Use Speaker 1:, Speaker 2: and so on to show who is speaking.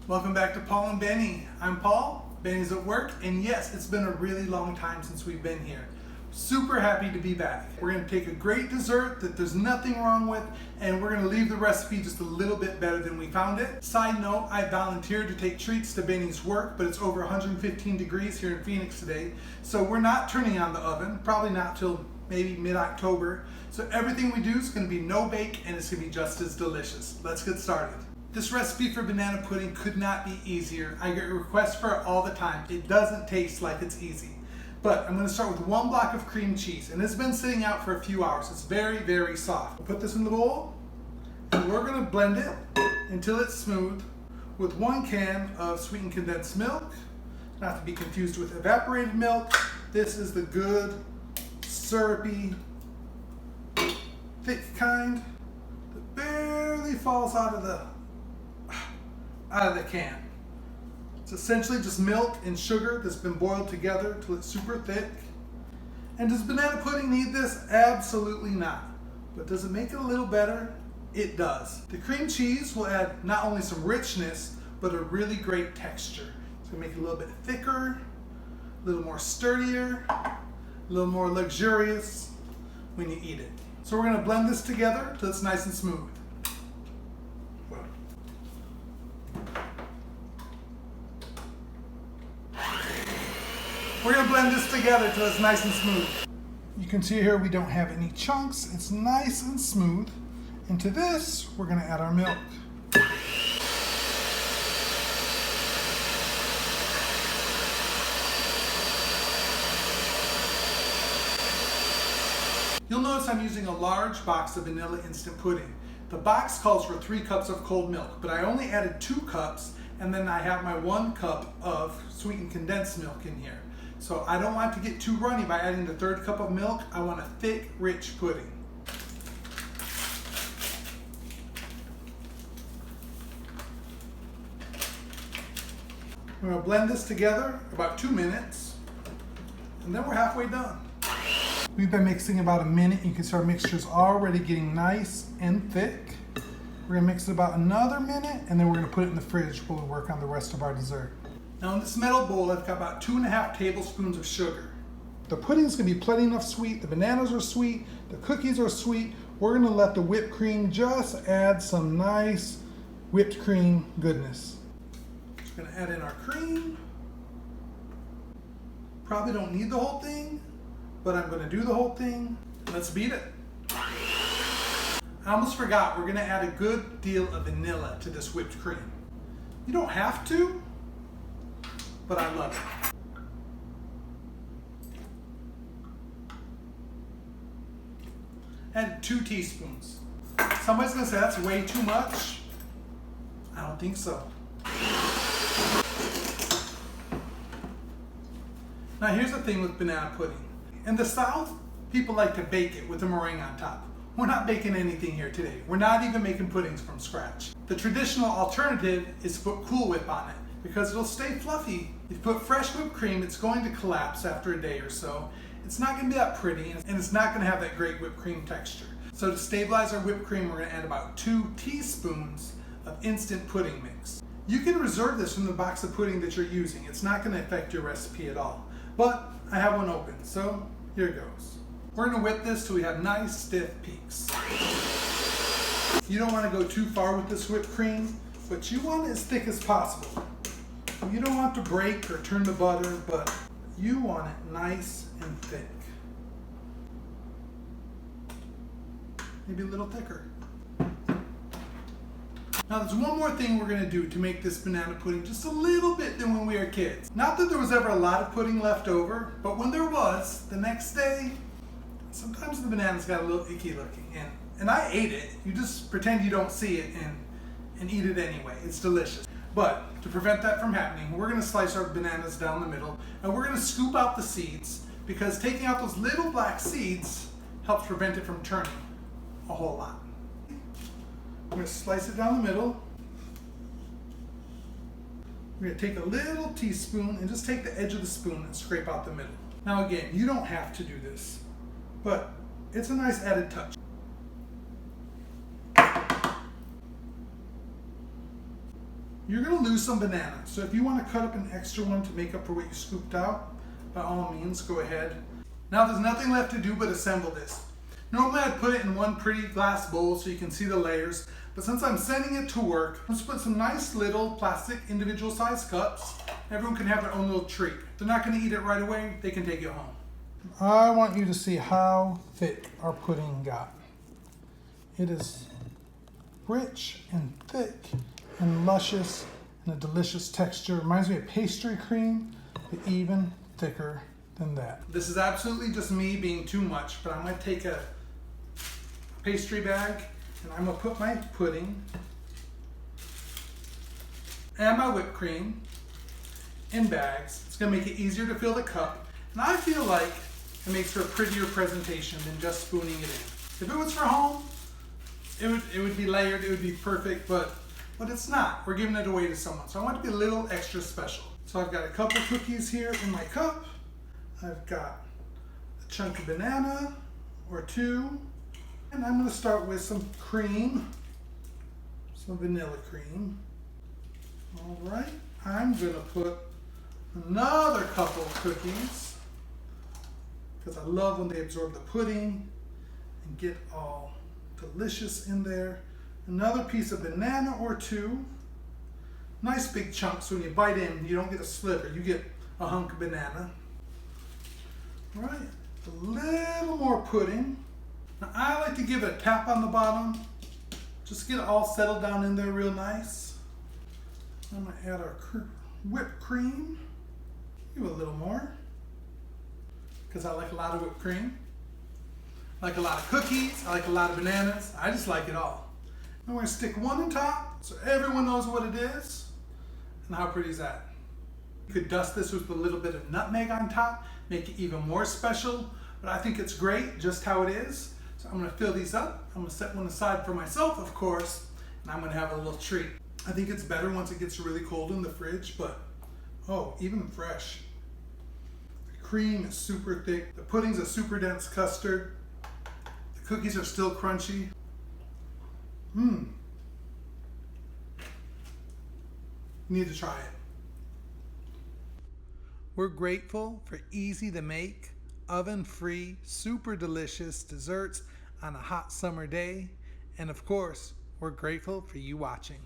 Speaker 1: Welcome back to Paul and Benny. I'm Paul, Benny's at work, and yes, it's been a really long time since we've been here. Super happy to be back. We're going to take a great dessert that there's nothing wrong with, and we're going to leave the recipe just a little bit better than we found it. Side note, I volunteered to take treats to Benny's work, but it's over 115 degrees here in Phoenix today, so we're not turning on the oven, probably not till maybe mid-October. So everything we do is going to be no bake, and it's going to be just as delicious. Let's get started. This recipe for banana pudding could not be easier. I get requests for it all the time. It doesn't taste like it's easy. But I'm going to start with 1 block of cream cheese, and it's been sitting out for a few hours. It's very, very soft. We'll put this in the bowl, and we're going to blend it until it's smooth with 1 can of sweetened condensed milk, not to be confused with evaporated milk. This is the good, syrupy, thick kind that barely falls out of the can. It's essentially just milk and sugar that's been boiled together till it's super thick. And does banana pudding need this? Absolutely not. But does it make it a little better? It does. The cream cheese will add not only some richness, but a really great texture. It's going to make it a little bit thicker, a little more sturdier, a little more luxurious when you eat it. So we're going to blend this together till it's nice and smooth. We're going to blend this together till it's nice and smooth. You can see here we don't have any chunks. It's nice and smooth. And to this, we're going to add our milk. You'll notice I'm using a large box of vanilla instant pudding. The box calls for 3 cups of cold milk, but I only added 2 cups, and then I have my 1 cup of sweetened condensed milk in here. So I don't want to get too runny by adding the 3rd cup of milk. I want a thick, rich pudding. We're going to blend this together about 2 minutes, and then we're halfway done. We've been mixing about a minute. You can see our mixture's already getting nice and thick. We're going to mix it about another minute, and then we're going to put it in the fridge while we work on the rest of our dessert. Now in this metal bowl, I've got about 2.5 tablespoons of sugar. The pudding's going to be plenty enough sweet. The bananas are sweet. The cookies are sweet. We're going to let the whipped cream just add some nice whipped cream goodness. Just going to add in our cream. Probably don't need the whole thing, but I'm going to do the whole thing. Let's beat it. I almost forgot, we're going to add a good deal of vanilla to this whipped cream. You don't have to, but I love it. Add 2 teaspoons. Somebody's going to say that's way too much. I don't think so. Now here's the thing with banana pudding. In the South, people like to bake it with a meringue on top. We're not baking anything here today. We're not even making puddings from scratch. The traditional alternative is to put Cool Whip on it because it'll stay fluffy. If you put fresh whipped cream, it's going to collapse after a day or so. It's not going to be that pretty, and it's not going to have that great whipped cream texture. So to stabilize our whipped cream, we're going to add about 2 teaspoons of instant pudding mix. You can reserve this from the box of pudding that you're using. It's not going to affect your recipe at all. But I have one open, so here it goes. We're going to whip this till we have nice stiff peaks. You don't want to go too far with this whipped cream, but you want it as thick as possible. You don't want to break or turn to butter, but you want it nice and thick. Maybe a little thicker. Now there's one more thing we're going to do to make this banana pudding just a little bit than when we were kids. Not that there was ever a lot of pudding left over, but when there was, the next day, sometimes the bananas got a little icky looking. And I ate it. You just pretend you don't see it and eat it anyway. It's delicious. But to prevent that from happening, we're going to slice our bananas down the middle, and we're going to scoop out the seeds, because taking out those little black seeds helps prevent it from turning a whole lot. We're going to slice it down the middle. We're going to take a little teaspoon and just take the edge of the spoon and scrape out the middle. Now again, you don't have to do this, but it's a nice added touch. you're gonna lose some banana. So if you wanna cut up an extra one to make up for what you scooped out, by all means, go ahead. Now there's nothing left to do but assemble this. Normally I'd put it in one pretty glass bowl so you can see the layers, but since I'm sending it to work, I'm just put some nice little plastic individual sized cups. Everyone can have their own little treat. If they're not gonna eat it right away, they can take it home. I want you to see how thick our pudding got. It is rich and thick and luscious and a delicious texture. Reminds me of pastry cream, but even thicker than that. This is absolutely just me being too much, but I'm gonna take a pastry bag and I'm gonna put my pudding and my whipped cream in bags. It's gonna make it easier to fill the cup, and I feel like it makes for a prettier presentation than just spooning it in. If it was for home, it would be layered, it would be perfect, but it's not. We're giving it away to someone, so I want it to be a little extra special. So I've got a couple cookies here in my cup. I've got a chunk of banana or two, and I'm gonna start with some cream, some vanilla cream. All right, I'm gonna put another couple of cookies because I love when they absorb the pudding and get all delicious in there. Another piece of banana or two. Nice big chunks, so when you bite in, you don't get a sliver, you get a hunk of banana. All right, a little more pudding. Now I like to give it a tap on the bottom, just get it all settled down in there real nice. I'm gonna add our whipped cream. Give it a little more, because I like a lot of whipped cream. I like a lot of cookies, I like a lot of bananas. I just like it all. And we're gonna stick one on top so everyone knows what it is. And how pretty is that? You could dust this with a little bit of nutmeg on top, make it even more special, but I think it's great just how it is. So I'm gonna fill these up. I'm gonna set one aside for myself, of course, and I'm gonna have a little treat. I think it's better once it gets really cold in the fridge, but oh, even fresh. The cream is super thick. The pudding's a super dense custard. The cookies are still crunchy. You need to try it. We're grateful for easy to make, oven-free, super delicious desserts on a hot summer day. And of course, we're grateful for you watching.